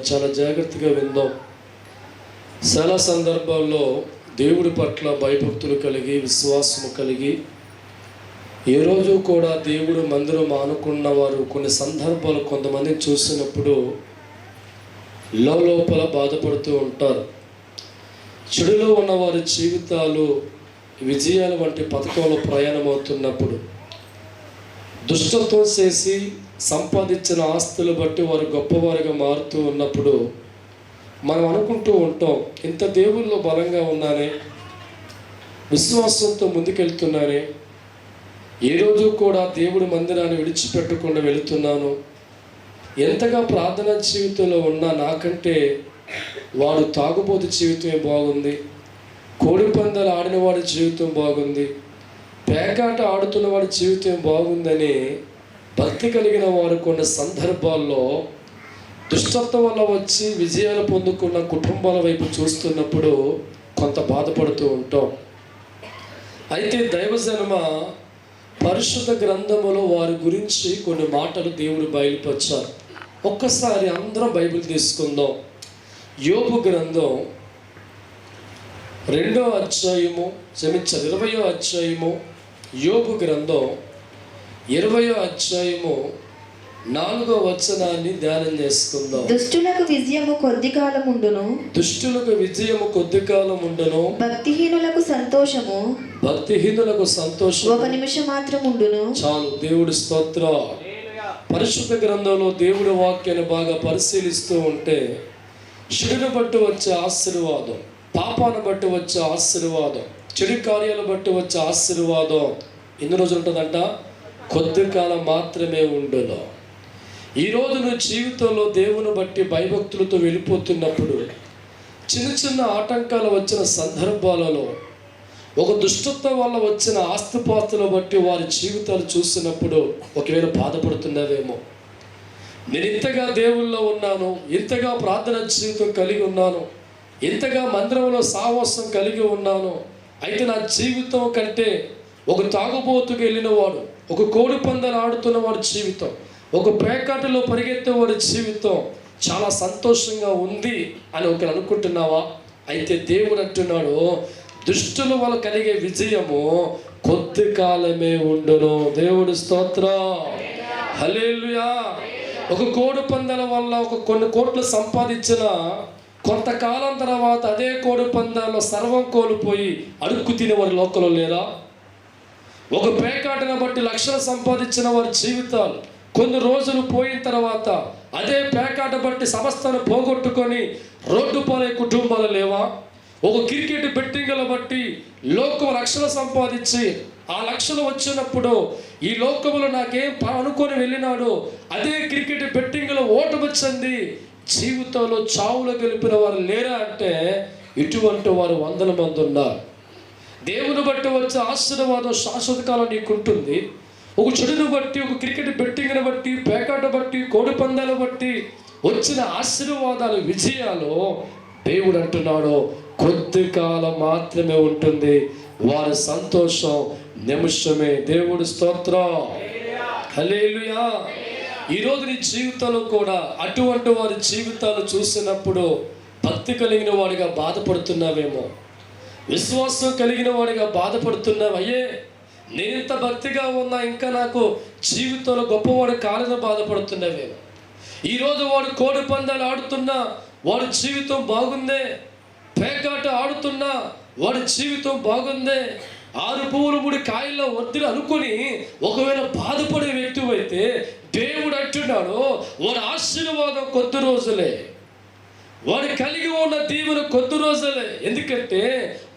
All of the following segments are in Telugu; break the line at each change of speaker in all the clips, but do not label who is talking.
చాలా జాగ్రత్తగా విందాం. చాలా సందర్భాల్లో దేవుడి పట్ల భయభక్తులు కలిగి విశ్వాసము కలిగి ఏ రోజు కూడా దేవుడు మందిరం మానుకున్న వారు కొన్ని సందర్భాలు కొంతమంది చూసినప్పుడు లోపల బాధపడుతూ ఉంటారు. చెడులో ఉన్న వారి జీవితాలు విజయాల వంటి పథకంలో ప్రయాణమవుతున్నప్పుడు దుష్టత్వం చేసి సంపాదించిన ఆస్తులు బట్టి వారు గొప్పవారిగా మారుతూ ఉన్నప్పుడు మనం అనుకుంటూ ఉంటాం, ఇంత దేవుల్లో బలంగా ఉన్నానే, విశ్వాసంతో ముందుకెళ్తున్నానే, ఏ రోజు కూడా దేవుడి మందిరాన్ని విడిచిపెట్టకుండా వెళుతున్నాను, ఎంతగా ప్రార్థన జీవితంలో ఉన్నా నాకంటే వాడు తాగుబోతు జీవితమే బాగుంది, కోడి పందాలు ఆడిన వాడి జీవితం బాగుంది, పేకాట ఆడుతున్న వాడి జీవితం బాగుందని భక్తి కలిగిన వారు కొన్ని సందర్భాల్లో దుష్టత్వం వల్ల వచ్చి విజయాలు పొందుకున్న కుటుంబాల వైపు చూస్తున్నప్పుడు కొంత బాధపడుతూ ఉంటాం. అయితే దైవజనమ పరిశుద్ధ గ్రంథములో వారి గురించి కొన్ని మాటలు దేవుడు బయలుపరిచారు. ఒక్కసారి అందరం బైబిల్ తీసుకుందాం. యోబు గ్రంథం 20వ అధ్యాయము, 20వ అధ్యాయము, యోబు గ్రంథం 20వ అధ్యాయము 4వ వచనాన్ని ధ్యానం చేసుకుందాం.
దుష్టులకు విజయము కొద్ది కాలం ఉండును,
దుష్టులకు విజయము కొద్ది కాలం ఉండును,
భక్తిహీనులకు సంతోషము
ఒక
నిమిషం మాత్రం ఉండును.
చాలు. దేవుడి స్తోత్రం. పరిశుద్ధ గ్రంథంలో దేవుడి వాక్యాన్ని బాగా పరిశీలిస్తూ ఉంటే చెడును బట్టి వచ్చే ఆశీర్వాదం, పాపాన్ని బట్టి వచ్చే ఆశీర్వాదం, చెడు కార్యాలను బట్టి వచ్చే ఆశీర్వాదం ఎన్ని రోజులు ఉంటుందంట? కొద్ది కాలం మాత్రమే ఉండును. ఈరోజు నువ్వు జీవితంలో దేవుని బట్టి భయభక్తులతో వెళ్ళిపోతున్నప్పుడు చిన్న చిన్న ఆటంకాలు వచ్చిన సందర్భాలలో, ఒక దుష్టత్వం వల్ల వచ్చిన ఆస్తిపాస్తులు బట్టి వారి జీవితాలు చూసినప్పుడు ఒకవేళ బాధపడుతున్నావేమో. నేను ఇంతగా దేవుల్లో ఉన్నాను, ఇంతగా ప్రార్థన జీవితం కలిగి ఉన్నాను, ఇంతగా మందిరంలో సావాసం కలిగి ఉన్నాను, అయితే నా జీవితం కంటే ఒక తాగుబోతుకు వెళ్ళినవాడు, ఒక కోడి పందాలు ఆడుతున్నవాడి జీవితం, ఒక పేకాటలో పరిగెత్తేవాడి జీవితం చాలా సంతోషంగా ఉంది అని ఒకరు అనుకుంటున్నావా? అయితే దేవుడు అంటున్నాడు, దుష్టుల వల్ల కలిగే విజయము కొద్ది కాలమే ఉండును. దేవుడి స్తోత్రం. హల్లెలూయా. ఒక కోడి పందాల వల్ల కొన్ని కోట్లు సంపాదించిన కొంతకాలం తర్వాత అదే కోడి పందాల్లో సర్వం కోల్పోయి అడుక్కు తినేవారి లోకంలో లేరా? ఒక పేకాటను బట్టి లక్షలు సంపాదించిన వారి జీవితాలు కొన్ని రోజులు పోయిన తర్వాత అదే పేకాట బట్టి సమస్తను పోగొట్టుకొని రోడ్డు పాలే కుటుంబాలు లేవా? ఒక క్రికెట్ బెట్టింగ్ల బట్టి లోకం లక్షలు సంపాదించి ఆ లక్షలు వచ్చినప్పుడు ఈ లోకంలో నాకేం అనుకొని వెళ్ళినాడు, అదే క్రికెట్ బెట్టింగ్లో ఓటమి వచ్చింది, జీవితంలో చావులో గెలిపిన వారు లేరా అంటే ఇటువంటి వారు వందల మంది ఉన్నారు. దేవుని బట్టి వచ్చే ఆశీర్వాదం శాశ్వత కాలం నీకుంటుంది. ఒక చెడును బట్టి, ఒక క్రికెట్ బెట్టింగ్ని బట్టి, పేకాట బట్టి, కోడి పందాలు బట్టి వచ్చిన ఆశీర్వాదాలు, విజయాలు దేవుడు అంటున్నాడు కొద్ది కాలం మాత్రమే ఉంటుంది, వారి సంతోషం నిమిషమే. దేవుడి స్తోత్రం. హల్లెలూయా. ఈరోజు నీ జీవితంలో కూడా అటువంటి వారి జీవితాలు చూసినప్పుడు భక్తి కలిగిన వాడిగా బాధపడుతున్నావేమో, విశ్వాసం కలిగిన వాడిగా బాధపడుతున్నావు. అయ్యే నేను ఇంత భక్తిగా ఉన్నా ఇంకా నాకు జీవితంలో గొప్పవాడు కాలని బాధపడుతున్నావేమో. ఈరోజు వాడు కోడి పందాలు ఆడుతున్నా వాడి జీవితం బాగుందే, పేకాట ఆడుతున్నా వాడి జీవితం బాగుందే, 6 పువ్వులు 3 కాయల్లో వద్దులు అనుకొని ఒకవేళ బాధపడే వ్యక్తి అయితే దేవుడు అంటున్నాడు వాడి ఆశీర్వాదం కొద్ది రోజులే, వాడు కలిగి ఉన్న దీవెన కొద్ది రోజులే. ఎందుకంటే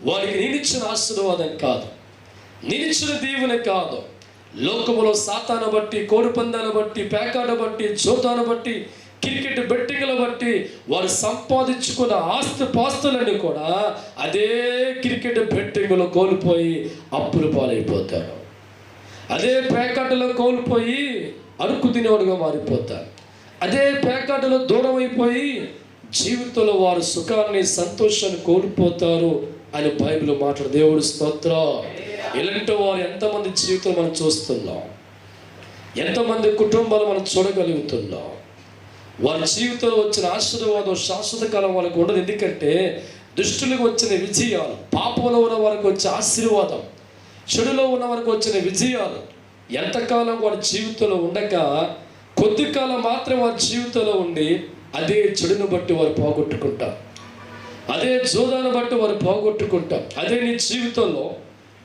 వాడికి నేనిచ్చిన ఆశీర్వాదం కాదు, నేనిచ్చిన దీవెన కాదు. లోకములో సాతాను బట్టి, కోడి పందాలు బట్టి, పేకాట బట్టి, జోతాను బట్టి, క్రికెట్ బెట్టింగ్ల బట్టి వారు సంపాదించుకున్న పాస్తులన్నీ కూడా అదే క్రికెట్ బెట్టింగ్లో కోల్పోయి అప్పులు పాలైపోతారు, అదే పేకాటలో కోల్పోయి అడుక్కు తినేవాడుగా మారిపోతారు, అదే పేకాటలో దూరం అయిపోయి జీవితంలో వారు సుఖాన్ని, సంతోషాన్ని కోల్పోతారు అని బైబిల్ మాట్లాడు. దేవుడి స్తోత్రం. ఇలాంటి వారు ఎంతమంది జీవితం మనం చూస్తున్నాం, ఎంతమంది కుటుంబాలు మనం చూడగలుగుతున్నాం. వారి జీవితంలో వచ్చిన ఆశీర్వాదం శాశ్వత కాలం వాళ్ళకు ఉండదు. ఎందుకంటే దుష్టులకు వచ్చిన విజయాలు, పాపంలో ఉన్న వారికి వచ్చే ఆశీర్వాదం, చెడులో ఉన్న వారికి వచ్చిన విజయాలు ఎంతకాలం వారి జీవితంలో ఉండక కొద్ది కాలం మాత్రం వారి జీవితంలో ఉండి అదే చెడును బట్టి వారు పోగొట్టుకుంటారు, అదే జోదాను బట్టి వారు పోగొట్టుకుంటారు. అదే నీ జీవితంలో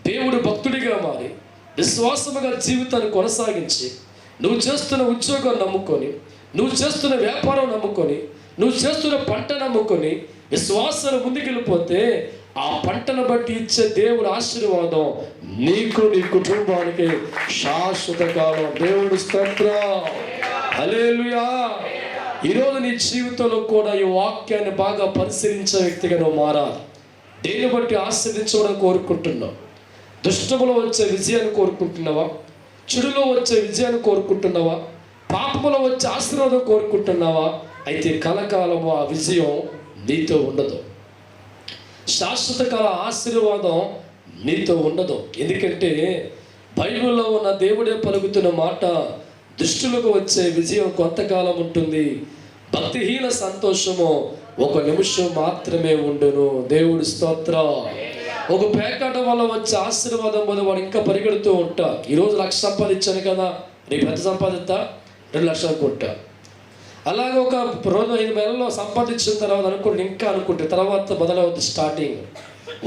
దేవుడు భక్తుడిగా మారి విశ్వాసముగా జీవితాన్ని కొనసాగించి నువ్వు చేస్తున్న ఉద్యోగం నమ్ముకొని, నువ్వు చేస్తున్న వ్యాపారం నమ్ముకొని, నువ్వు చేస్తున్న పంట నమ్ముకొని విశ్వాసాలు ముందుకెళ్ళిపోతే ఆ పంటను బట్టి ఇచ్చే దేవుడు ఆశీర్వాదం నీకు, నీ కుటుంబానికి శాశ్వత కాలం. దేవుడు స్తోత్రం, హల్లెలూయా. ఈరోజు నీ జీవితంలో కూడా ఈ వాక్యాన్ని బాగా పరిశీలించే వ్యక్తిగా నువ్వు మారాలి. దేన్ని బట్టి ఆశీర్వదించడం కోరుకుంటున్నావు? దుష్టములో వచ్చే విజయాన్ని కోరుకుంటున్నావా? చెడులో వచ్చే విజయాన్ని కోరుకుంటున్నావా? పాపములో వచ్చే ఆశీర్వాదం కోరుకుంటున్నావా? అయితే కలకాలము ఆ విజయం నీతో ఉండదు, శాశ్వత కాల ఆశీర్వాదం నీతో ఉండదు. ఎందుకంటే బైబిల్లో ఉన్న దేవుడే పలుకుతున్న మాట, దుష్టులకు వచ్చే విజయం కొంతకాలం ఉంటుంది, భక్తిహీన సంతోషము ఒక నిమిషం మాత్రమే ఉండును. దేవుడి స్తోత్రం. ఒక పేకాట వల్ల వచ్చే ఆశీర్వాదం వల్ల వాడు ఇంకా పరిగెడుతూ ఉంటా. ఈరోజు 1,00,000 సంపాదించాను కదా, రేపు ఎంత సంపాదిస్తా? 2 లక్షలు అనుకుంటా. అలాగే ఒక రోజు 5 నెలల్లో సంపాదించిన తర్వాత ఇంకా అనుకుంటే తర్వాత మొదలవుతుంది స్టార్టింగ్.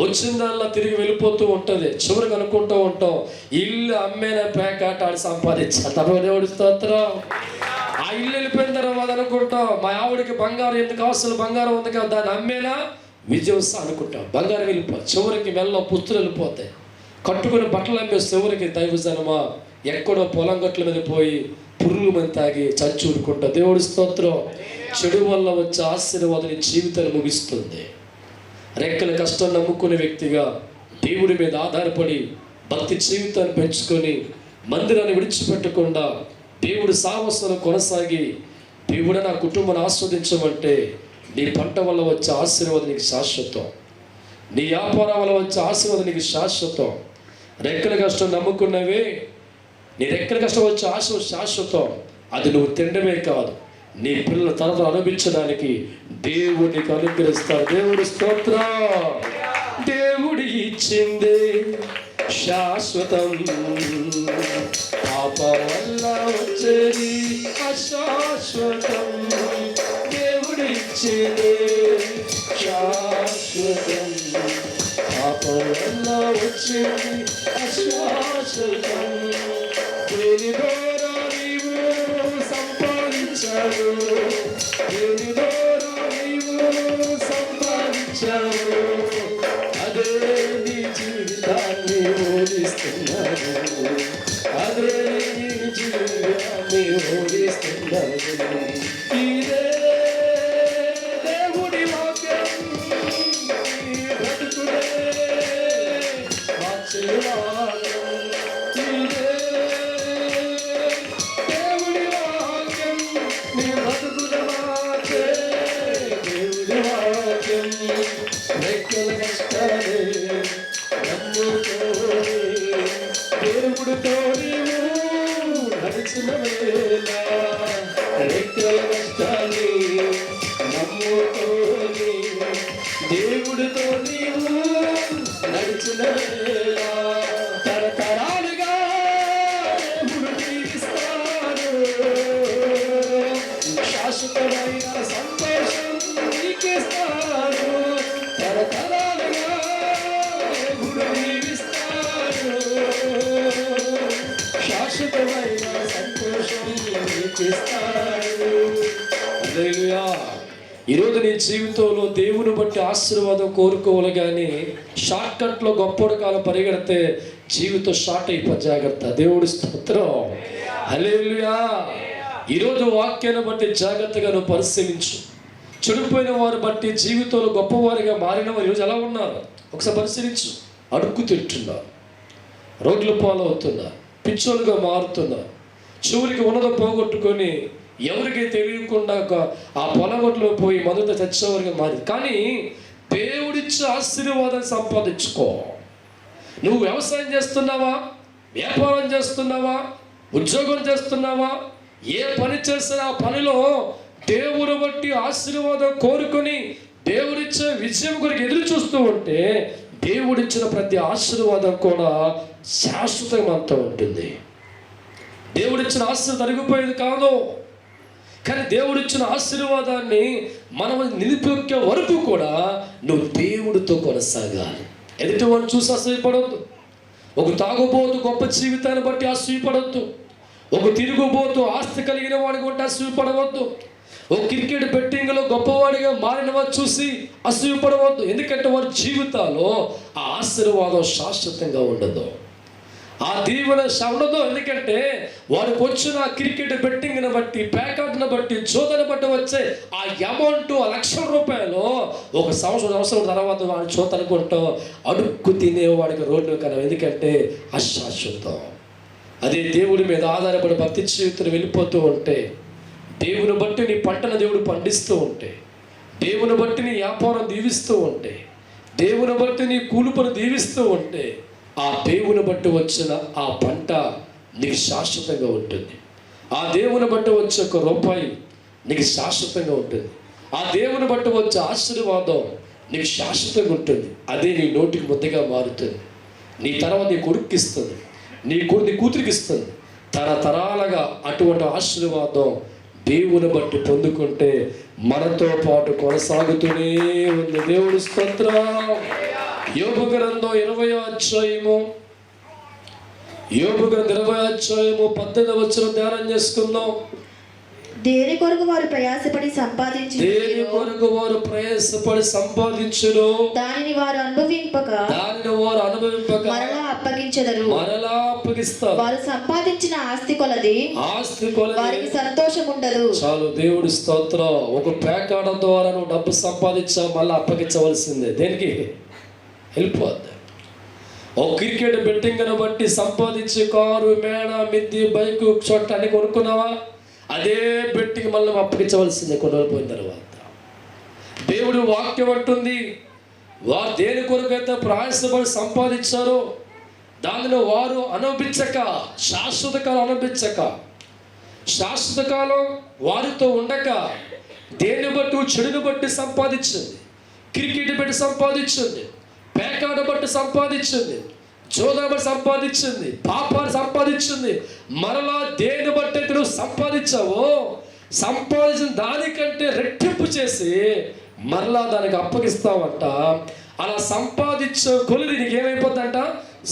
వచ్చిందల్లా తిరిగి వెళ్ళిపోతూ ఉంటుంది. చివరికి అనుకుంటూ ఉంటాం, ఇల్లు అమ్మేన పేకాట ఆడి సంపాదించాలి. తర్వాత దేవుడి స్తోత్రం. ఆ ఇల్లు వెళ్ళిపోయిన తర్వాత అనుకుంటాం, మా ఆవిడికి బంగారం ఎందుకు అవసరం, బంగారం ఉంది కదా దాన్ని అమ్మేనా విజయం అనుకుంటాం. బంగారం వెళ్ళిపోయి చివరికి మెల్ల పుస్తులు వెళ్ళిపోతాయి. కట్టుకుని బట్టలు అమ్మే చివరికి దైవజనమా ఎక్కడో పొలం గట్ల మీద పోయి పురుగుల మీద తాగి చచ్చి ఊరుకుంటా. దేవుడి స్తోత్రం. చెడు వల్ల వచ్చే ఆశీర్వాదం జీవితాన్ని ముగిస్తుంది. రెక్కల కష్టం నమ్ముకునే వ్యక్తిగా దేవుడి మీద ఆధారపడి భక్తి జీవితాన్ని పెంచుకొని మందిరాన్ని విడిచిపెట్టకుండా దేవుడి సాహసాలు కొనసాగి దేవుడు నా కుటుంబాన్ని ఆస్వాదించమంటే నీ పంట వల్ల వచ్చే ఆశీర్వాదం నీకు శాశ్వతం, నీ వ్యాపారం వల్ల వచ్చే ఆశీర్వాదం నీకు శాశ్వతం. రెక్కల కష్టం నమ్ముకున్నవే, నీ రెక్కల కష్టం వచ్చే ఆశీర్వాదం శాశ్వతం. అది నువ్వు తినడమే కాదు, నీ పిల్లల తరతలు అనుభవించడానికి దేవుడికి అనుగ్రహిస్తాడు. దేవుడి స్తోత్రం. దేవుడి ఇచ్చిందే శాశ్వతం, పాప వల్ల వచ్చేది అశాశ్వతం. దేవుడి ఇచ్చిందే శాశ్వతం, పాప వల్ల వచ్చేది అశాశ్వతం. దేని ద్వారా నీవు సంపాదించావు, దేని ద్వారా నీవు సంపాదించావు, అదే నీ జీవితాన్ని ఓడిస్తున్నాడు, అదే నీ జీవితాన్ని ఓడిస్తున్నాడు. ఇదే దేవుడి వాక్యం, నీ బ్రతుకునే ఆశీర్వాదం. ఇదే దేవుడి వాక్యం, నీ బ్రతుకునే మార్చే దేవుడి వాక్యం. రెక్కల కష్టాలే నమ్ముకోని దేవుడితో నీవు నడిచిన వేళ, రెక్కల కష్టాలే నమ్ముకోని దేవుడితో నీవు నడిచిన వేళ, తరతరాలుగా దేవుడు తీరుస్తాడు, శాశ్వతమైన సంతోషం నీకిస్తాడు. తరతరాలుగా దేవుడు దీవిస్తాడు, శాశ్వతమైన సంతోషం నీకిస్తాడు. హల్లెలూయా. ఈరోజు నీ జీవితంలో దేవుని బట్టి ఆశీర్వాదం కోరుకోవాలి, కానీ షార్ట్ కట్లో గొప్పటి కాలం పరిగెడితే జీవితం షార్ట్ అయిపో. జాగ్రత్త. దేవుడి స్తోత్రం. హల్లెలూయా. ఈరోజు వాక్యాన్ని బట్టి జాగ్రత్తగా నువ్వు పరిశీలించు. చెడిపోయిన వారు బట్టి జీవితంలో గొప్పవారిగా మారిన వారు ఈరోజు ఎలా ఉన్నారు ఒకసారి పరిశీలించు. అడుక్కు తింటున్నారు, రోడ్లు పాలవుతున్నారు, పిచ్చోలుగా మారుతున్నారు, చివరికి ఉన్నదో పోగొట్టుకొని ఎవరికి తెలియకుండా ఆ పొలగొట్లో పోయి మొదట తెచ్చేవారిగా మారి. కానీ దేవుడిచ్చే ఆశీర్వాదాన్ని సంపాదించుకో. నువ్వు వ్యవసాయం చేస్తున్నావా, వ్యాపారం చేస్తున్నావా, ఉద్యోగం చేస్తున్నావా, ఏ పని చేసినా ఆ పనిలో దేవుని బట్టి ఆశీర్వాదం కోరుకొని దేవుడిచ్చే విజయం కొరకు ఎదురు చూస్తూ ఉంటే దేవుడిచ్చిన ప్రతి ఆశీర్వాదం కూడా శాశ్వతంగా ఉంటుంది. దేవుడిచ్చిన ఆశీర్వాదం తరిగిపోయేది కాదు. కానీ దేవుడిచ్చిన ఆశీర్వాదాన్ని మనం నిలిపే వరకు కూడా నువ్వు దేవుడితో కొనసాగాలి. ఎదుటి వాడిని చూసి అసూయపడవద్దు. ఒక తాగుబోతు గొప్ప జీవితాన్ని బట్టి అసూయపడవద్దు. ఒక తిరుగుబోతు ఆస్తి కలిగిన వాడిని బట్టి అసూయపడవద్దు. ఒక క్రికెట్ బెట్టింగ్లో గొప్పవాడిగా మారిన వారు చూసి అసూయపడవద్దు. ఎందుకంటే వారి జీవితాల్లో ఆ ఆశీర్వాదం శాశ్వతంగా ఉండదు, ఆ దీవెన ఉండదు. ఎందుకంటే వారికి వచ్చిన క్రికెట్ బెట్టింగ్ని బట్టి, ప్యాకెట్ని బట్టి, జోతని బట్టి వచ్చే ఆ అమౌంట్, ఆ ₹1,00,000 ఒక సంవత్సరం తర్వాత వాడి జోత అనుకుంటాం అడుక్కు తినేవాడికి రోడ్డు కదా. ఎందుకంటే అశాశ్వతం. అదే దేవుడి మీద ఆధారపడి భక్తి జీవితం వెళ్ళిపోతూ ఉంటే, దేవుని బట్టి నీ పంటను దేవుడు పండిస్తూ ఉంటే, దేవుని బట్టి నీ వ్యాపారం దీవిస్తూ ఉంటే, దేవుని బట్టి నీ కూలుపను దీవిస్తూ ఉంటే, ఆ దేవుని బట్టి వచ్చిన ఆ పంట నీకు శాశ్వతంగా ఉంటుంది. ఆ దేవుని బట్టి వచ్చే ₹1 నీకు శాశ్వతంగా ఉంటుంది. ఆ దేవుని బట్టి వచ్చే ఆశీర్వాదం నీకు శాశ్వతంగా ఉంటుంది. అదే నీ నోటికి ముద్దగా మారుతుంది. నీ తర్వాత నీ కొడుక్కి ఇస్తుంది, నీ కూతురికి ఇస్తుంది. తరతరాలుగా అటువంటి ఆశీర్వాదం దేవుని బట్టి పొందుకుంటే మనతో పాటు కొనసాగుతూనే ఉంది. దేవుడి స్తోత్రం. యోబు గ్రంథం 20వ అధ్యాయము, యోబు గ్రంథం 20వ అధ్యాయము 18వ వచనం ధ్యానం చేసుకుందాం.
దేని కొరకు వారు ప్రయాసపడి సంపాదించును, దానిని వారు అనుభవింపక మరలా అప్పగించెదరు. వారు సంపాదించిన ఆస్తి కొలది వారికి సంతోషం ఉండదు.
చాలు. దేవుడి స్తోత్రం. ఒక పేకాడ ద్వారా నువ్వు డబ్బు సంపాదించా మళ్ళీ అప్పగించవలసిందే. దేనికి? వెళ్ళిపోద్ది. ఓ క్రికెట్ బెట్టింగ్ బట్టి సంపాదించి కారు, మేడ, మిద్ది, బైకు, చొట్ట అన్ని కొనుక్కున్నావా? అదే బెట్టింగ్ మళ్ళీ అప్పగించవలసిందే కొన్ని రోజులు పోయిన తర్వాత. దేవుడు వాక్యం అంటుంది, వారు దేని కొరకైతే ప్రయాసపడి సంపాదించారో దానిలో వారు అనుభవించక, శాశ్వత కాలం అనుభవించక, శాశ్వత కాలం వారితో ఉండక, దేన్ని బట్టి చెడుని బట్టి సంపాదించింది, క్రికెట్ బట్టి సంపాదించింది, పేకాట బట్టి సంపాదించింది, జోదా బట్టి సంపాదించింది, పాపాన్ని సంపాదించింది, మరలా దేని బట్టి నువ్వు సంపాదించావో సంపాదించిన దానికంటే రెట్టింపు చేసి మరలా దానికి అప్పగిస్తావంట. అలా సంపాదించే కొలిది నీకు ఏమైపోద్దంట?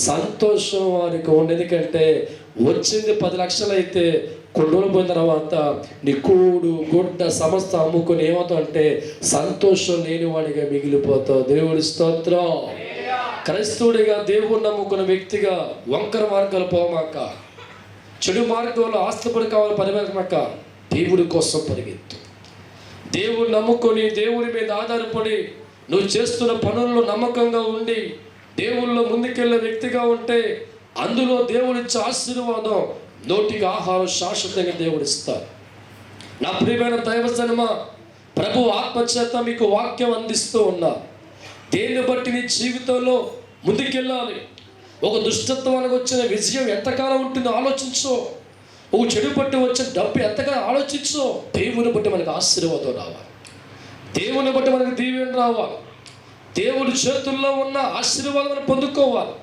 సంతోషం వారికి ఉండదు. ఎందుకంటే వచ్చింది 10 లక్షలు అయితే కొన్ని రోజులు పోయిన తర్వాత నీ కూడు గుడ్డ సమస్త అమ్ముకొని ఏమవుతావు అంటే సంతోషం లేనివాడిగా మిగిలిపోతావు. దేవుడి స్తోత్రం. క్రైస్తవుడిగా దేవుడు నమ్ముకున్న వ్యక్తిగా వంకర మార్గాలు పోమాక, చెడు మార్గంలో ఆస్తిపడి కావాలి పరిమాక, దేవుడి కోసం పరిగెత్తు. దేవుడు నమ్ముకొని దేవుడి మీద ఆధారపడి నువ్వు చేస్తున్న పనుల్లో నమ్మకంగా ఉండి దేవుళ్ళలో ముందుకెళ్ళే వ్యక్తిగా ఉంటే అందులో దేవుడిచ్చే ఆశీర్వాదం, నోటికి ఆహారం శాశ్వతంగా దేవుడిస్తారు. నా ప్రియమైన దైవజనమ, ప్రభు ఆత్మచేత మీకు వాక్యం అందిస్తూ ఉన్నా. దేన్ని బట్టి నీ జీవితంలో ముందుకెళ్ళాలి. ఒక దుష్టత్వానికి వచ్చిన విజయం ఎంతకాలం ఉంటుందో ఆలోచించో. ఒక చెడు బట్టి వచ్చిన డబ్బు ఎంతకాలం ఆలోచించో. దేవుని బట్టి మనకు ఆశీర్వాదం రావాలి, దేవుని బట్టి మనకు దీవెన రావాలి, దేవుడి చేతుల్లో ఉన్న ఆశీర్వాదం మనం పొందుకోవాలి.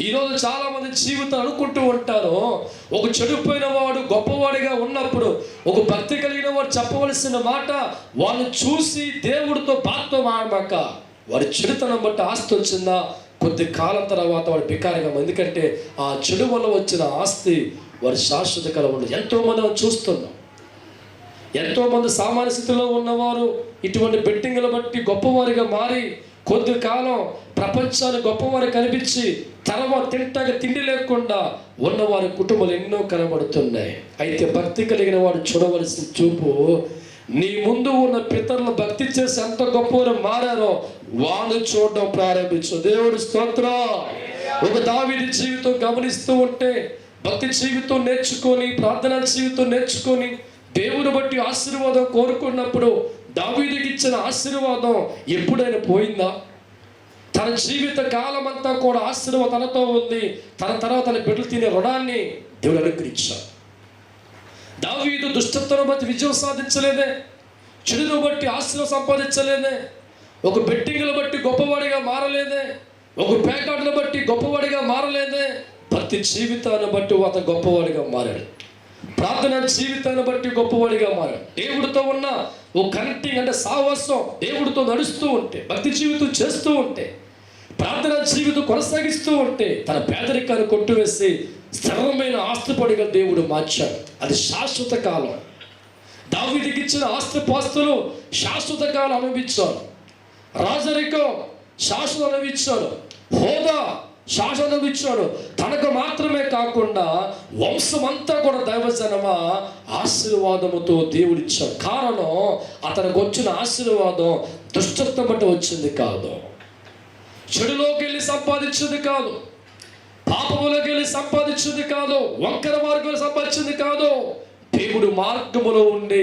ఈరోజు చాలామంది జీవితం అనుకుంటూ ఉంటారు, ఒక చెడిపోయిన వాడు గొప్పవాడిగా ఉన్నప్పుడు ఒక భక్తి కలిగిన వాడు చెప్పవలసిన మాట వాళ్ళు చూసి దేవుడితో బాధతో మాడమాక వాడి చెడుతనం బట్టి ఆస్తి వచ్చిందా కొద్ది కాలం తర్వాత వాడు బికారిగా. ఎందుకంటే ఆ చెడు వల్ల వచ్చిన ఆస్తి వారి శాశ్వత కాలం ఉండదు. ఎంతోమంది మనం చూస్తున్నాం. ఎంతోమంది సామాన్య స్థితిలో ఉన్నవారు ఇటువంటి బెట్టింగ్లు బట్టి గొప్పవారిగా మారి కొద్ది కాలం ప్రపంచాన్ని గొప్పవారు కనిపించి తర్వాత తింటాక తిండి లేకుండా ఉన్నవారి కుటుంబాలు ఎన్నో కనబడుతున్నాయి. అయితే భక్తి కలిగిన వాడు చూడవలసిన చూపు నీ ముందు ఉన్న పితరులు భక్తి చేసి ఎంత గొప్పవారు మారారో వాళ్ళు చూడడం ప్రారంభించు. దేవుడి స్తోత్రం. ఒక దావీదు జీవితం గమనిస్తూ ఉంటే భక్తి జీవితం నేర్చుకొని, ప్రార్థనా జీవితం నేర్చుకొని దేవుని బట్టి ఆశీర్వాదం కోరుకున్నప్పుడు దావీదుకి ఇచ్చిన ఆశీర్వాదం ఎప్పుడైనా పోయిందా? తన జీవిత కాలం అంతా కూడా ఆశీర్వాదం తనతో ఉంది. తన తర్వాత తన బిడ్డలు తినే రుణాన్ని దేవుడు అనుగ్రహించాడు. దావీదు దుష్టత్వం బట్టి విజయం సాధించలేదే, చెడును బట్టి ఆస్తిని సంపాదించలేదే, ఒక బెట్టింగ్లు బట్టి గొప్పవాడిగా మారలేదే, ఒక పేకాటను బట్టి గొప్పవాడిగా మారలేదే. భక్తి జీవితాన్ని బట్టి అతను గొప్పవాడిగా మారాడు. ప్రార్థన జీవితాన్ని బట్టి గొప్పవాడిగా మారాడు. దేవుడితో ఉన్న ఓ కనెక్టింగ్ అంటే సావాసం, దేవుడితో నడుస్తూ ఉంటే, భక్తి జీవితం చేస్తూ ఉంటే, ప్రార్థన జీవితం కొనసాగిస్తూ ఉంటే తన పేదరికాన్ని కొట్టువేసి స్థిరమైన ఆస్తిపడిగా దేవుడు మార్చాడు. అది శాశ్వత కాలం. దావీదుకి ఇచ్చిన ఆస్తిపాస్తులు శాశ్వత కాలం అనుభవించాడు. రాజరికం శాశ్వత అనుభవించాడు. హోదా శాశ్వత అనుభవించాడు. తనకు మాత్రమే కాకుండా వంశమంతా కూడా దైవజనమ ఆశీర్వాదముతో దేవుడిచ్చాడు. కారణం అతనికి వచ్చిన ఆశీర్వాదం దుష్టత్వం బట్టి వచ్చింది కాదు, చెడులోకి వెళ్ళి సంపాదించింది కాదు, పాపములోకి వెళ్ళి సంపాదించింది కాదు, వంకర మార్గంలో సంపాదించింది కాదు. దేవుడు మార్గములో ఉండి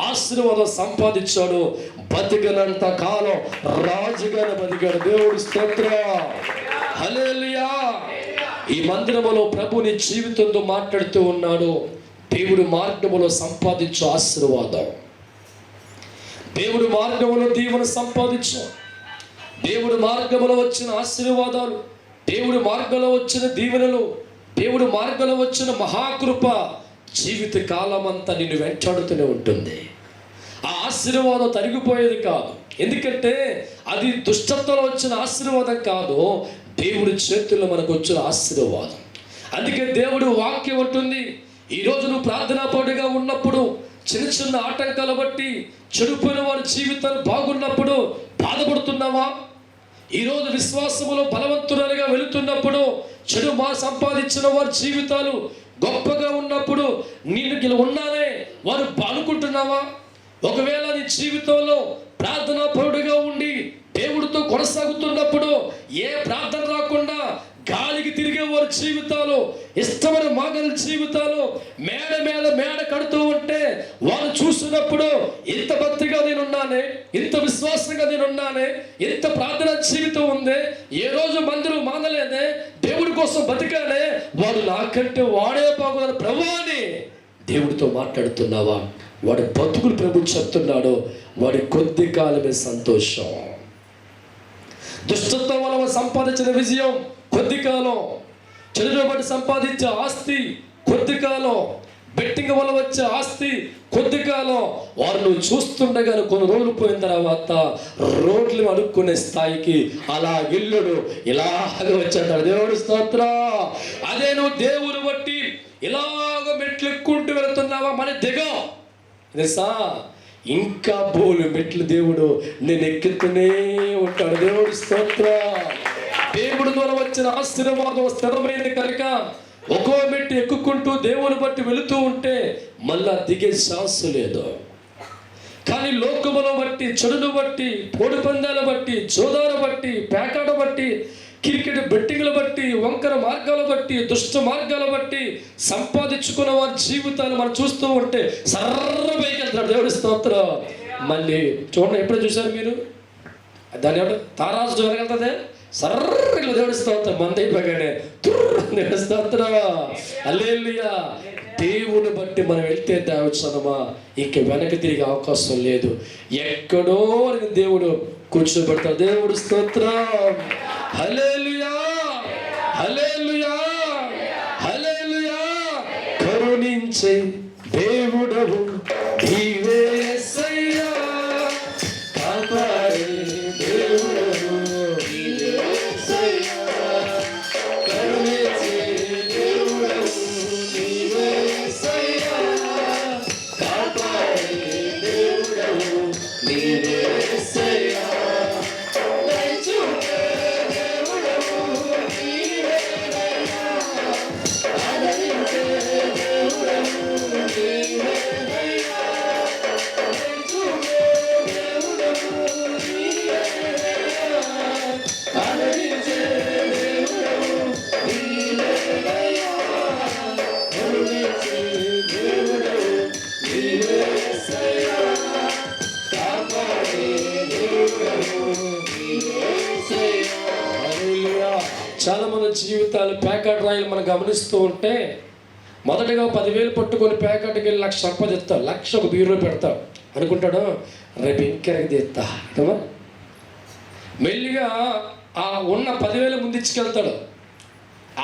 ఆశీర్వాదం సంపాదించాడు. బతికినంత కాలం రాజుగానే బతికాడు. దేవుడు స్తోత్రం, హల్లెలూయా. ఈ మందిరములో ప్రభుని జీవితంతో మాట్లాడుతూ ఉన్నాడు. దేవుడు మార్గములో సంపాదించు ఆశీర్వాదం, దేవుడు మార్గములో దీవెన సంపాదించు, దేవుడు మార్గములో వచ్చిన ఆశీర్వాదాలు, దేవుడి మార్గంలో వచ్చిన దీవెనలు, దేవుడి మార్గంలో వచ్చిన మహాకృప జీవిత కాలం అంతా నిన్ను వెంటాడుతూనే ఉంటుంది. ఆ ఆశీర్వాదం తరిగిపోయేది కాదు. ఎందుకంటే అది దుష్టత్వంలో వచ్చిన ఆశీర్వాదం కాదు, దేవుడి చేతుల్లో మనకు వచ్చిన ఆశీర్వాదం. అందుకే దేవుడు వాక్యం ఉంటుంది, ఈరోజు నువ్వు ప్రార్థనా పరుడిగా ఉన్నప్పుడు చిన్న చిన్న ఆటంకాలు బట్టి చెడిపోయిన వారి జీవితాలు బాగున్నప్పుడు బాధపడుతున్నావా? ఈరోజు విశ్వాసములో బలవంతురాలుగా వెళుతున్నప్పుడు చెడు సంపాదించిన వారి జీవితాలు గొప్పగా ఉన్నప్పుడు నేను ఇలా ఉన్నానే వారు అనుకుంటున్నావా? ఒకవేళ నీ జీవితంలో ప్రార్థనా పరుడుగా ఉండి దేవుడితో కొనసాగుతున్నప్పుడు ఏ ప్రార్థన రాకుండా గాలికి తిరిగే వారి జీవితాలు, ఇష్టమైన మాగల జీవితాలు మేడ మీద మేడ కడుతూ ఉంటే వారు చూసినప్పుడు ఇంత భక్తిగా నేనున్నానే, ఇంత విశ్వాసంగా నేనున్నానే, ఇంత ప్రార్థన జీవితం ఉందే, ఏ రోజు మందిరం మానలేదే, దేవుడి కోసం బతికానే, వాడు నాకంటే వాడే బాగున్న ప్రభువాని దేవుడితో మాట్లాడుతున్నావా? వాడి బతుకులు ప్రభు చెప్తున్నాడు, వాడి కొద్ది కాలమే సంతోషం. దుష్టత్వం వల్ల సంపాదించిన విజయం కొద్ది కాలం, చెడును బట్టి సంపాదించే ఆస్తి కొద్ది కాలం, బెట్టింగ్ వల్ల వచ్చే ఆస్తి కొద్ది కాలం. వారు నువ్వు చూస్తుండగా కొన్ని రోజులు పోయిన తర్వాత రోడ్లు అడుక్కునే స్థాయికి అలా ఇల్లుడు ఇలాగ వచ్చాడు. దేవుడు స్తోత్రం. అదే నువ్వు దేవుని బట్టి ఇలాగ మెట్లు ఎక్కుంటూ వెళుతున్నావా? మన దిగా తెలుసా, ఇంకా బోలు మెట్లు దేవుడు నేను ఎక్కుతూనే ఉంటాడు. దేవుడు స్తోత్రం. దేవుడి ద్వారా వచ్చిన ఆశీర్వాదం స్థిరమైనది కనుక ఒక్కో మెట్టు ఎక్కుకుంటూ దేవుని బట్టి వెళుతూ ఉంటే మళ్ళా దిగే ఛాన్స్ లేదు. కానీ లోకమును బట్టి, చెడును బట్టి, కోడి పందాలు బట్టి, జోదాలు బట్టి, పేకాట బట్టి, క్రికెట్ బెట్టింగ్లు బట్టి, వంకర మార్గాలు బట్టి, దుష్ట మార్గాలు బట్టి సంపాదించుకున్న వారి జీవితాలు మనం చూస్తూ ఉంటే సర్ర పైకి వెళ్తాడు. దేవుడి స్తోత్రం. మళ్ళీ చూడండి, ఎప్పుడు చూసారు మీరు దాన్ని? ఏమంటే తారాజు జరగలుగుతుంది సర్రగా దేవుడి స్తోత్రం. మంది అయిపోగానే దేవుడి స్తోత్రం, హల్లెలూయా. దేవుని బట్టి మనం వెళ్తే దేవచనమా ఇక వెనక్కి తిరిగే అవకాశం లేదు. ఎక్కడో దేవుడు కూర్చోబెడతాడు. దేవుడు స్తోత్రం, హల్లెలూయా, హల్లెలూయా, హల్లెలూయా. కరుణించే దేవుడవు నీవే యేసయ్యా, కాపాడే దేవుడవు నీవే యేసయ్యా, కరుణించే దేవుడవు నీవే యేసయ్యా, కాపాడే దేవుడవు నీవే యేసయ్యా. చాలా మంది జీవితాలు ప్యాకెట్ రాయలు మనం గమనిస్తూ ఉంటే మొదటగా 10,000 పట్టుకొని ప్యాకెట్కి వెళ్ళి 1,00,000 సంపాదిస్తాడు. 1,00,000 ఒక బీరులో పెడతాడు. అనుకుంటాడు రేపు ఇంకెరగ తీస్తా కదా. మెల్లిగా ఆ ఉన్న 10,000 ముందు ఇచ్చుకెళ్తాడు.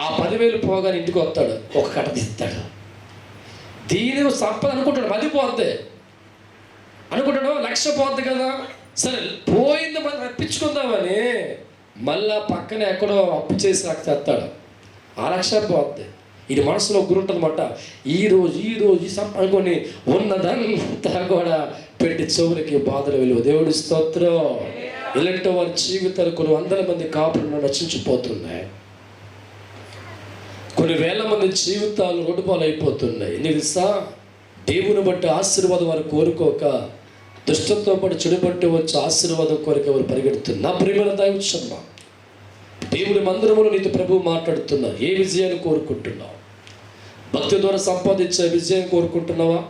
ఆ 10,000 పోగానే ఇంటికి వస్తాడు, ఒక కట్ట తీస్తాడు. దీని సంపద అనుకుంటాడు, 10 పోద్ది అనుకుంటాడు, 1,00,000 పోద్ది కదా. సరే పోయింది మనం రప్పించుకుందామని మళ్ళా పక్కన ఎక్కడో అప్పు చేసి నాకు తెస్తాడు, 1,00,000 పోద్ది. ఇది మనసులో గురుంటుందన్నమాట. ఈరోజు ఈ అనుకొని ఉన్నదంతా కూడా పెట్టి చెవులకి బాధలు విలువ. దేవుడి స్తోత్రం. ఇలాంటి వారి జీవితాలు కొన్ని వందల మంది కాపులను నశించిపోతున్నాయి. కొన్ని వేల మంది జీవితాలు రోడ్డుపాలు అయిపోతున్నాయి. తెలుసా, దేవుని బట్టి ఆశీర్వాదం వారు కోరుకోక దుష్టంతో పాటు చెడు బట్టి వచ్చి ఆశీర్వాదం కోరిక వారు పరిగెడుతున్నారు. నా ప్రియమైన దైవచమ్మ, దేవుని మందిరములో నీతో ప్రభువు మాట్లాడుతున్నారు. ఏ విజయాన్ని కోరుకుంటున్నావు? భక్తి ద్వారా సంపాదించే విజయం కోరుకుంటున్నావా?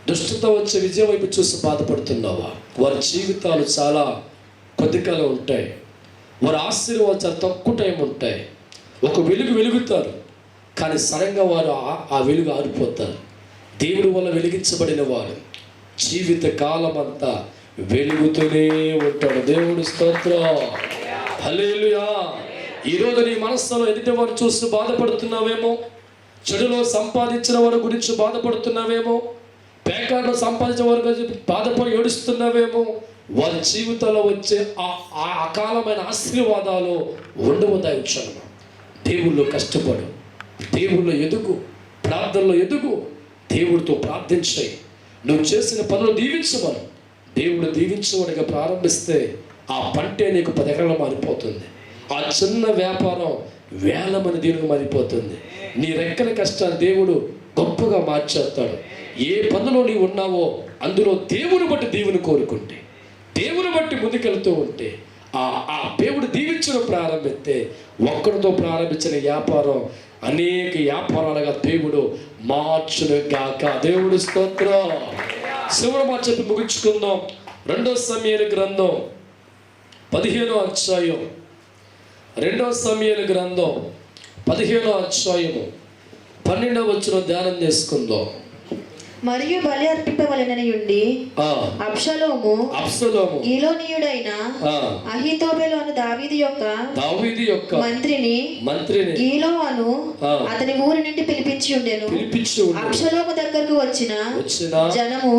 దుష్టత వచ్చే విజయం వైపు చూసి బాధపడుతున్నావా? వారి జీవితాలు చాలా కొద్ది కాలం ఉంటాయి. వారి ఆశీర్వాదాలు చాలా తక్కువ టైం ఉంటాయి. ఒక వెలుగుతారు, కానీ సడన్గా వారు ఆ వెలుగు ఆరిపోతారు. దేవుడి వల్ల వెలిగించబడిన వారు జీవిత కాలం అంతా వెలుగుతూనే ఉంటాడు. దేవుడి స్తోత్రం. హల్లెలూయా. ఈరోజు నీ మనస్సులో ఎదుటి వారు చూస్తూ బాధపడుతున్నావేమో, చెడులో సంపాదించిన వారి గురించి బాధపడుతున్నావేమో, పేకాటలో సంపాదించిన వారి గురించి బాధపడి ఏడుస్తున్నావేమో. వారి జీవితంలో వచ్చే ఆ అకాలమైన ఆశీర్వాదాలు ఉండవు. దైవచనం, దేవుళ్ళు కష్టపడు, దేవుళ్ళు ఎదుగు, ప్రార్థనలో ఎదుగు, దేవుడితో ప్రార్థించాయి. నువ్వు చేసిన పనులు దీవించమను. దేవుడు దీవించమనిగా ప్రారంభిస్తే ఆ పంటే నీకు 10 ఎకరాలు మారిపోతుంది. ఆ చిన్న వ్యాపారం వేల మంది దేవునికి మారిపోతుంది. నీ రెక్కల కష్టాన్ని దేవుడు గొప్పగా మార్చేస్తాడు. ఏ పనులో నీవు ఉన్నావో అందులో దేవుని బట్టి దేవుని కోరుకుంటే, దేవుని బట్టి ముందుకెళ్తూ ఉంటే ఆ దేవుడు దీవించడం ప్రారంభిస్తే ఒక్కడితో ప్రారంభించిన వ్యాపారం అనేక వ్యాపారాలుగా దేవుడు మార్చును గాక. దేవుడు స్తోత్రం. శివుడు మాట చెప్పి ముగించుకుందాం. 2 సమూయేలు గ్రంథం 15వ అధ్యాయం. 2 సమూయేలు గ్రంథం 15వ అధ్యాయము 12వ వచనం ధ్యానం చేసుకుందాం.
మరియు బలి అర్పింపవలెనని ఉండి అబ్షలోము గీలోనీయుడైన అహీతోబెలు అను దావీదు యొక్క మంత్రిని గీలో అను అతని ఊరి నుండి పిలిపించి ఉండెను. అబ్షలోము దగ్గరకు వచ్చిన జనము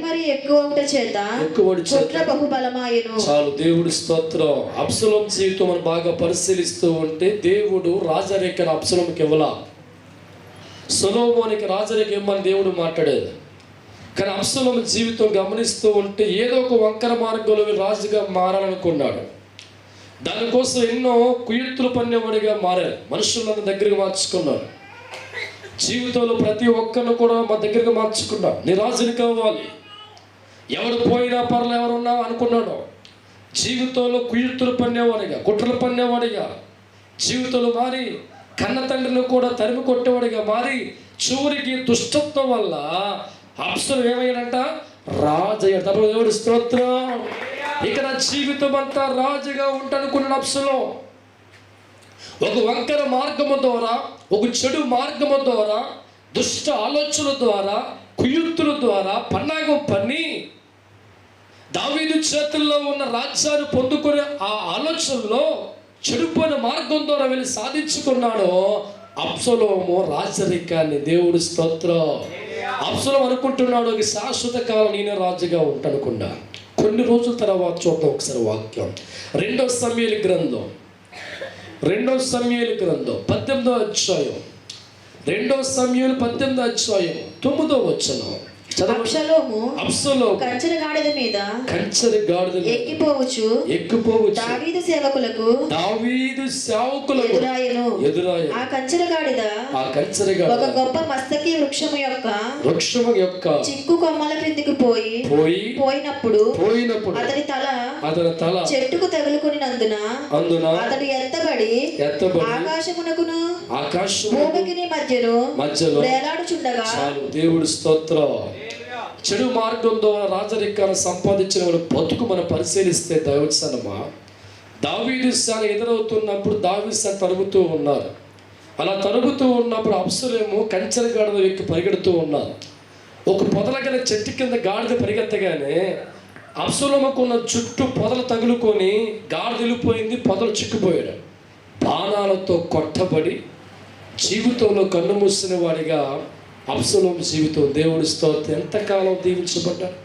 మరి ఎక్కువ చేత కుట్ర బహుబలమాయెను.
చాలు. దేవుడి స్తోత్రం. అబ్షలోము జీవితం మనం బాగా పరిశీలిస్తూ ఉంటే దేవుడు రాజరేఖను అబ్షలోముకి ఇవ్వలా, సొలొమోనుకి రాజరేఖ ఇమ్మని దేవుడు మాట్లాడేది. కానీ అబ్షలోము జీవితం గమనిస్తూ ఉంటే ఏదో ఒక వంకర మార్గంలో రాజుగా మారాలనుకున్నాడు. దానికోసం ఎన్నో కుయుక్తులు పన్నేవాడిగా మారారు. మనుషులను దగ్గరికి మార్చుకున్నాడు. జీవితంలో ప్రతి ఒక్కరిని కూడా మా దగ్గరికి మార్చుకున్నాడు. నీ రాజుని కావాలి, ఎవడు పోయినా పర్లే, ఎవరున్నా అనుకున్నాడు. జీవితంలో కుయుక్తులు పన్నేవాడిగా, కుట్రలు పన్నేవాడిగా జీవితంలో మారి కన్న తండ్రిని కూడా తరిమి కొట్టేవాడిగా మారి చివరికి దుష్టత్వం వల్ల అబ్షలోము ఏమయ్యాడంట? రాజయ్య. దేవుడి స్తోత్రం. ఇక నా జీవితం అంతా రాజుగా ఉంటానుకున్న అబ్షలోము ఒక వంకర మార్గము ద్వారా, ఒక చెడు మార్గము ద్వారా, దుష్ట ఆలోచనల ద్వారా, కుయుక్తుల ద్వారా పన్నాగం పన్ని దావీదు చేతుల్లో ఉన్న రాజ్యాన్ని పొందుకునే ఆ ఆలోచనలో చెడుపోయిన మార్గం ద్వారా వెళ్ళి సాధించుకున్నాడు అబ్షలోము రాజరికాన్ని. దేవుడి స్తోత్రం. అబ్షలోము అనుకుంటున్నాడు ఒక శాశ్వత కాలం నేనే రాజుగా ఉంటానుకున్నా. కొన్ని రోజుల తర్వాత చూద్దాం ఒకసారి వాక్యం. 2 సమూయేలు గ్రంథం 18వ అధ్యాయం. 2 సమూయేలు 18వ అధ్యాయం 9వ వచనం.
అబ్షలోము కంచెర గాడిద మీద ఎక్కిపోవచ్చు దావీదు సేవకులకు ఎదురాయెను. ఆ కంచెర గాడిద ఒక గొప్ప మస్తకి వృక్షము యొక్క చిక్కు కొమ్మల క్రిందికి పోయినప్పుడు అతని తల చెట్టుకు తగులుకునినందున అతడు ఎత్తబడి ఆకాశమునకును భూమికి మధ్యలో వేలాడుచుండగా.
దేవుడి స్తోత్రం. చెడు మార్గం ద్వారా రాజరికాన్ని సంపాదించిన వాళ్ళు బతుకు మనం పరిశీలిస్తే దైవజనమా, దావీదు సేన ఎదురవుతున్నప్పుడు దావీదు సేన తరుగుతూ ఉన్నారు. అలా తరుగుతూ ఉన్నప్పుడు అబ్షలోము కంచెర గాడిద ఎక్కి పరిగెడుతూ ఉన్నారు. ఒక పొదలగల చెట్టు కింద గాడిద పరిగెత్తగానే అబ్షలోముకున్న చుట్టూ పొదలు తగులుకొని గాడిదెళ్ళిపోయింది, పొదలు చిక్కుపోయాడు. బాణాలతో కొట్టబడి జీవితంలో కన్ను మూసిన వాడిగా అబ్షలోము జీవితం దేవుడి స్తోత్రం ఎంతకాలం దీవించబడ్డాడు.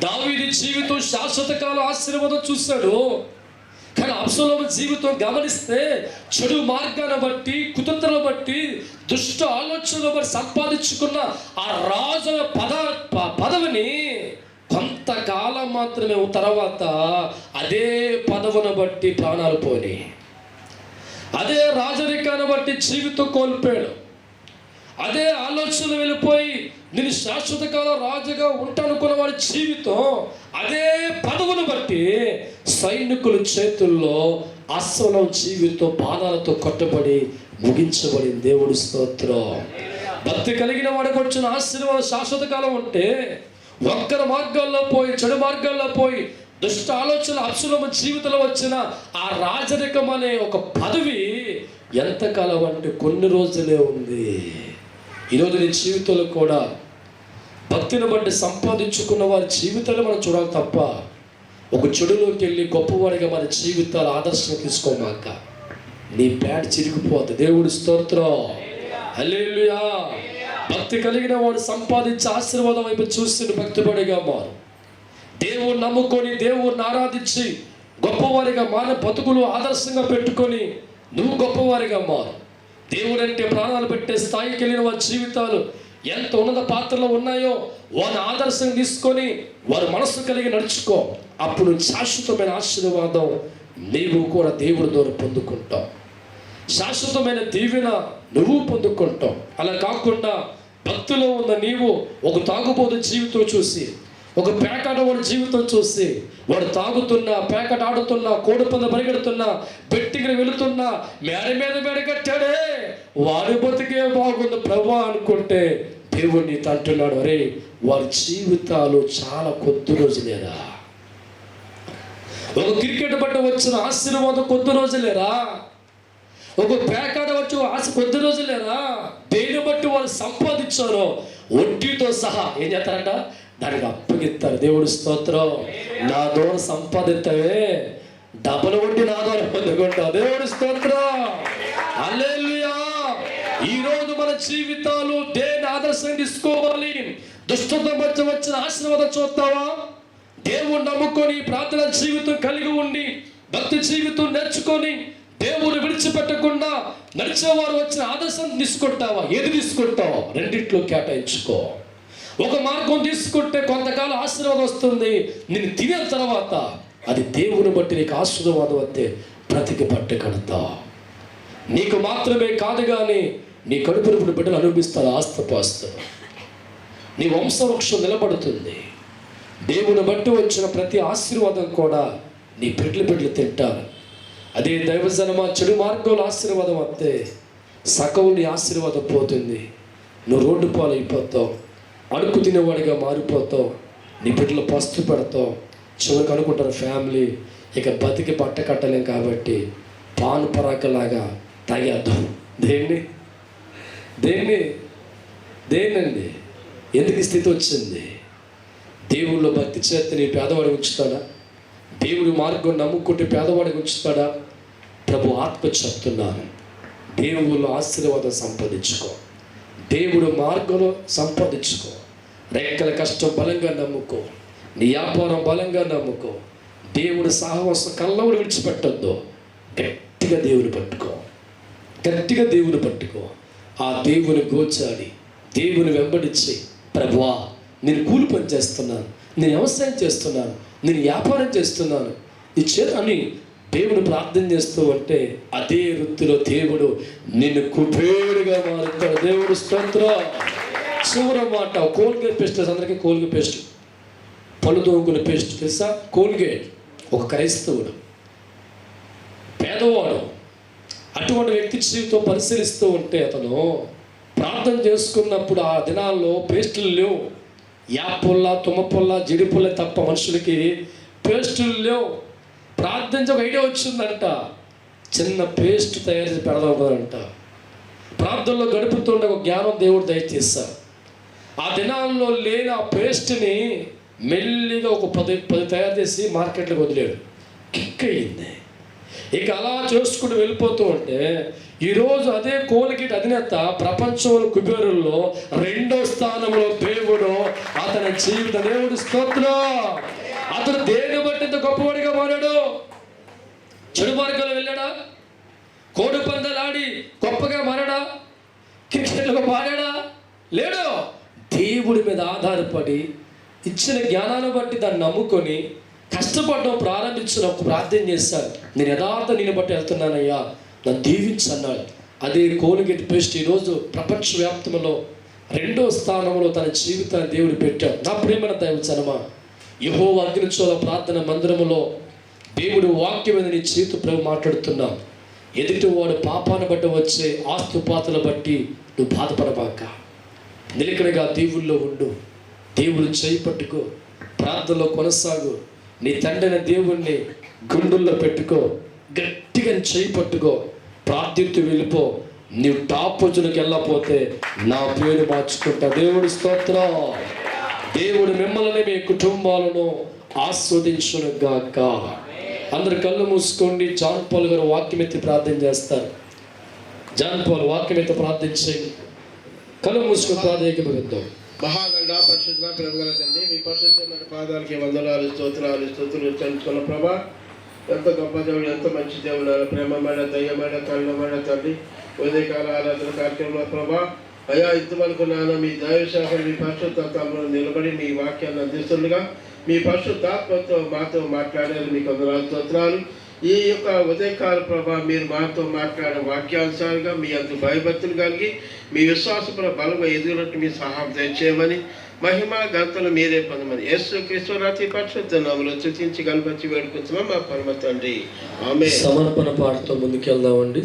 దావీదు జీవితం శాశ్వత కాలం ఆశీర్వాదం చూశాడు. కానీ అబ్షలోము జీవితం గమనిస్తే చెడు మార్గాన్ని బట్టి, కుతంత్రాలను బట్టి, దుష్ట ఆలోచనలు బట్టి సంపాదించుకున్న ఆ రాజు పదవిని కొంతకాలం మాత్రమే తర్వాత అదే పదవిని బట్టి ప్రాణాలు పోయి, అదే రాజరికాన్ని బట్టి జీవితం కోల్పోయాడు. అదే ఆలోచనలు వెళ్ళిపోయి నేను శాశ్వత కాలం రాజుగా ఉంటానుకున్న వాడి జీవితం అదే పదవును బట్టి సైనికుల చేతుల్లో అస్సలం జీవితం బాణాలతో కొట్టబడి ముగించబడింది. దేవుడి స్తోత్రం. భక్తి కలిగిన వాడికి వచ్చిన ఆశీర్వాదం శాశ్వత కాలం ఉంటే, వంకర మార్గాల్లో పోయి, చెడు మార్గాల్లో పోయి, దుష్ట ఆలోచన అబ్షలోము జీవితంలో వచ్చిన ఆ రాజరికం అనే ఒక పదవి ఎంతకాలం అంటే కొన్ని రోజులే ఉంది. ఈరోజు నీ జీవితంలో కూడా భక్తిని బట్టి సంపాదించుకున్న వారి జీవితాలు మనం చూడాలి తప్ప ఒక చెడులోకి వెళ్ళి గొప్పవాడిగా మన జీవితాలు ఆదర్శంగా తీసుకోమాక. నీ ప్యాడ్ చిరిగిపోతుంది. దేవుడి స్తోత్రం. హల్లెలూయా. భక్తి కలిగిన వాడు సంపాదించే ఆశీర్వాదం వైపు చూసి భక్తిపడిగా మారు. దేవుని నమ్ముకొని దేవుడిని ఆరాధించి గొప్పవారిగా మాన బతుకులు ఆదర్శంగా పెట్టుకొని నువ్వు గొప్పవారిగా మారు. దేవుడు అంటే ప్రాణాలు పెట్టే స్థాయికి వెళ్ళిన వారి జీవితాలు ఎంత ఉన్నత పాత్రలో ఉన్నాయో వారిని ఆదర్శం తీసుకొని వారి మనస్సు కలిగి నడుచుకో. అప్పుడు శాశ్వతమైన ఆశీర్వాదం నీవు కూడా దేవుడి ద్వారా పొందుకుంటావు. శాశ్వతమైన దీవెన నువ్వు పొందుకుంటావు. అలా కాకుండా భక్తిలో ఉన్న నీవు ఒక తాగుబోతు జీవితం చూసి, ఒక పేకాట వాడి జీవితం చూసి, వాడు తాగుతున్నా, పేకాట ఆడుతున్నా, కోడిపంద పరిగెడుతున్నా, బెట్టింగ్కి వెళుతున్నా, మేడ కట్టాడే వాడి బతికే బాగుంది ప్రభా అనుకుంటే దేవుడు నీతో అంటున్నాడు, అరే వారి జీవితాలు చాలా కొద్ది రోజులేరా. ఒక క్రికెట్ బట్టి వచ్చిన ఆశీర్వాదం కొద్ది రోజులేరా. ఒక పేకాట వచ్చి ఆశ కొద్ది రోజులేరా. దేని బట్టి వాళ్ళు సంపాదించారో వడ్డీతో సహా ఏం చేస్తారంట, దానికి అప్పగిస్తారు. దేవుడి స్తోత్రం. నా ద్వారా సంపాదిస్తావే, డబల్ వడ్డీ నా ద్వారా పొందుకుంటావు. దేవుడి స్తోత్రం. హల్లెలూయా. ఈరోజు మన జీవితాలు దేని ఆదర్శం తీసుకోవాలి. దుష్టత మధ్య వచ్చిన ఆశీర్వాదం చూస్తావా? దేవుడు నమ్ముకొని ప్రార్థన జీవితం కలిగి ఉండి భక్తి జీవితం నేర్చుకొని దేవుడు విడిచిపెట్టకుండా నడిచేవారు వచ్చిన ఆదర్శం తీసుకుంటావా? ఏది తీసుకుంటావు? రెండిట్లో కేటాయించుకో. ఒక మార్గం తీసుకుంటే కొంతకాలం ఆశీర్వాదం వస్తుంది. నేను తినే తర్వాత అది దేవుని బట్టి నీకు ఆశీర్వాదం వస్తే బ్రతికి పట్టు కడతావు. నీకు మాత్రమే కాదు కానీ నీ కడుపురుపుడు బిడ్డలు అనుభవిస్తారు ఆస్తపాస్తులు. నీ వంశవృక్షం నిలబడుతుంది. దేవుని బట్టి వచ్చిన ప్రతి ఆశీర్వాదం కూడా నీ బిడ్డలు తింటారు. అదే దైవజనమా చెడు మార్గంలో ఆశీర్వాదం వస్తే సగం నీ ఆశీర్వాదం పోతుంది. నువ్వు రోడ్డు పాలైపోతావు, అడుగు తినేవాడిగా మారిపోతావు, నీ బిడ్డలు పస్తు పెడతావు. చివరికి అనుకుంటారు ఫ్యామిలీ ఇక బతికి పట్ట కట్టలేం కాబట్టి పాను పరాకలాగా తాగేద్దాం. దేన్నండి ఎందుకు స్థితి వచ్చింది? దేవుళ్ళో భక్తి చేత నీ పేదవాడికి ఉంచుతాడా? దేవుడి మార్గం నమ్ముకుంటే పేదవాడికి ఉంచుతాడా? ప్రభు ఆత్మ చెప్తున్నాను, దేవుళ్ళో ఆశీర్వాదం సంపాదించుకో, దేవుడు మార్గంలో సంపాదించుకో. రెక్కల కష్టం బలంగా నమ్ముకో, నీ వ్యాపారం బలంగా నమ్ముకో. దేవుడు సాహసం కళ్ళవుడు విడిచిపెట్టొద్దు. గట్టిగా దేవుని పట్టుకో. ఆ దేవుని గోచాడి దేవుని వెంబడించి, ప్రభువా నేను కూలి పని చేస్తున్నాను, నేను వ్యవసాయం చేస్తున్నాను, నేను వ్యాపారం చేస్తున్నాను నీ అని దేవుడు ప్రార్థన చేస్తూ ఉంటే అదే వృత్తిలో దేవుడు నిన్ను కుబేరుగా మారుతాడు. దేవుడు స్తోత్రం. మాట కోల్గేట్ పేస్ట్, అందరికీ కోల్గేట్ పేస్ట్, పళ్ళు తోముకునే పేస్ట్ తెలుసా? కోల్గేట్. ఒక క్రైస్తవుడు పేదవాడు అటువంటి వ్యక్తి జీవితం పరిశీలిస్తూ ఉంటే అతను ప్రార్థన చేసుకున్నప్పుడు ఆ దినాల్లో పేస్టులు లేవు. యాపుల్ల, తుమ్మపుల్ల, జిడిపుల్ల తప్ప మనుషులకి పేస్టులు లేవు. ప్రార్థించే ఒక ఐడియా వచ్చిందంట, చిన్న పేస్ట్ తయారు చేసి పెడదాం కదంట. ప్రార్థనలో గడుపుతుండే ఒక జ్ఞానం దేవుడు దయచేశారు. ఆ దినాల్లో లేని ఆ పేస్ట్ని మెల్లిగా ఒక 10 తయారు చేసి మార్కెట్లోకి వదిలేడు. కిక్ అయ్యింది. ఇక అలా చేసుకుంటూ వెళ్ళిపోతూ ఉంటే ఈరోజు అదే కోల్గేట్ అధినేత ప్రపంచంలో కుబేరుల్లో 2వ స్థానంలో దేవుడు అతని జీవిత దేవుడు స్తోత్రం. అతను దేని బట్టి ఇంత గొప్పవాడిగా మారాడు? చెడు మార్గంలో వెళ్ళాడా? కోడి పందాలు ఆడి గొప్పగా మారాడా? క్రికెట్లో మారాడా? లేడు. దేవుడి మీద ఆధారపడి ఇచ్చిన జ్ఞానాన్ని బట్టి దాన్ని నమ్ముకొని కష్టపడడం ప్రారంభించినప్పుడు ప్రార్థన చేశాడు. నేను యథార్థ నేను బట్టి వెళ్తున్నానయ్యా, నన్ను దీవించన్నాడు. అదే కోల్గేట్ పేస్ట్ ఈరోజు ప్రపంచవ్యాప్తంలో 2వ స్థానంలో తన జీవితాన్ని దేవుడు పెట్టాడు. నా ప్రేమన దైవజనమా, యెహోవా అగ్నిజ్వాల ప్రార్థన మందిరములో దేవుడు వాక్యం మీద నీ చేతు ప్రభు మాట్లాడుతున్నాం. ఎదుటి వాడు పాపాన్ని బట్టి వచ్చే ఆస్తుపాతుల బట్టి నువ్వు బాధపడబాక. నిలకడగా దేవుల్లో ఉండు. దేవుడు చేయి పట్టుకో, ప్రార్థనలో కొనసాగు. నీ తండ్రిన దేవుణ్ణి గుండెల్లో పెట్టుకో, గట్టిగా చేయి పట్టుకో, ప్రార్థిస్తూ వెళ్ళిపో. నీవు టాప్ పొజిషన్కి వెళ్ళకపోతే నా పేరు మార్చుకుంటా. దేవుడి స్తోత్రం. దేవుడు మిమ్మల్ని మీ కుటుంబాలను ఆస్వాదించును గాక. అందరు కళ్ళు మూసుకోండి. జాన్ పాల్ గారు వాక్యం ఎత్తి ప్రార్థన చేస్తారు. జాన్ పాల్ వాక్యం ఎత్తి ప్రార్థించండి. కళ్ళు మూసుకొని ప్రార్థన.
మహాగండ పరిశుద్ధ ప్రేమగల తండ్రి, మీ పరిశుద్ధమైన పాదాలకి వందనాలు, స్తోత్రాలు చెల్లించుకున్న ప్రభా. ఎంత గొప్ప దేవుడు, ఎంత మంచి దేవుడు, ప్రేమమైన దయ్యమైన కరుణమైన తండ్రి. ఉదయకాల ఆరాధన కార్యక్రమంలో ప్రభా అయ్యా ఇంతవరకు నాన్న మీ దైవశాఖలు మీ పరిశుద్ధాత్మలో నిలబడి మీ వాక్యాన్ని అందిస్తుండగా మీ పరిశుద్ధాత్మతో మాతో మాట్లాడారు. మీకు వందనాలు, స్తోత్రాలు. ఈ యొక్క ఉదయకాల ప్రభా మీరు మాతో మాట్లాడే వాక్యానుసారంగా మీ అంత భయభక్తులు కలిగి మీ విశ్వాసపుర బలంగా ఎదుగునట్టు మీ సహాయం తెచ్చేయమని, మహిమ గంతలు మీరే పొందమని యేసు క్రీస్తు రాతి పరిశుద్ధ నామములో స్తుతించి కనపరిచి వేడుకుంటున్నాం మా పరమ తండ్రి. ఆమేన్.
సమర్పణ పాటతో ముందుకెళ్దామండి.